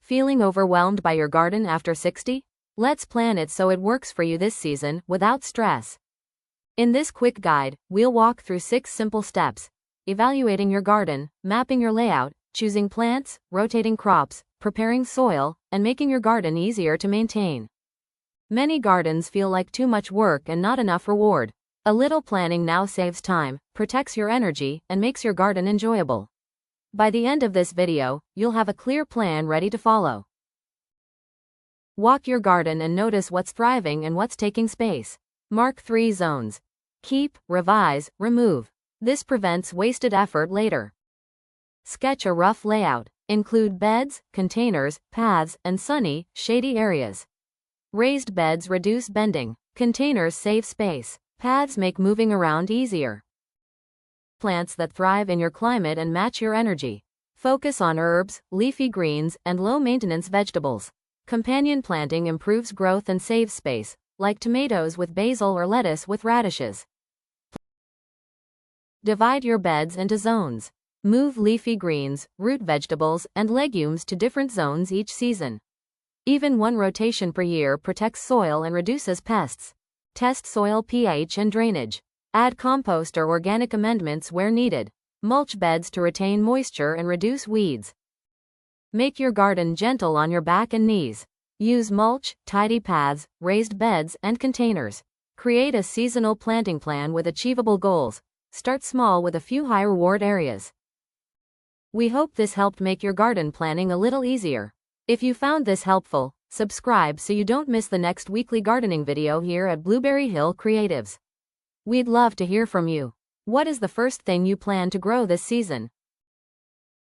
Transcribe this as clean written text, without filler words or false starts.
Feeling overwhelmed by your garden after 60? Let's plan it so it works for you this season without stress. In this quick guide, we'll walk through 6 simple steps: evaluating your garden, mapping your layout, choosing plants, rotating crops, preparing soil, and making your garden easier to maintain. Many gardens feel like too much work and not enough reward. A little planning now saves time, protects your energy, and makes your garden enjoyable. By the end of this video, you'll have a clear plan ready to follow. Walk your garden and notice what's thriving and what's taking space. Mark 3 zones. Keep, revise, remove. This prevents wasted effort later. Sketch a rough layout. Include beds, containers, paths, and sunny, shady areas. Raised beds reduce bending. Containers save space. Paths make moving around easier. Plants that thrive in your climate and match your energy. Focus on herbs, leafy greens, and low-maintenance vegetables. Companion planting improves growth and saves space, like tomatoes with basil or lettuce with radishes. Divide your beds into zones. Move leafy greens, root vegetables, and legumes to different zones each season. Even one rotation per year protects soil and reduces pests. Test soil pH and drainage. Add compost or organic amendments where needed. Mulch beds to retain moisture and reduce weeds. Make your garden gentle on your back and knees. Use mulch, tidy paths, raised beds, and containers. Create a seasonal planting plan with achievable goals. Start small with a few high-reward areas. We hope this helped make your garden planning a little easier. If you found this helpful, subscribe so you don't miss the next weekly gardening video here at Blueberry Hill Creatives. We'd love to hear from you. What is the first thing you plan to grow this season?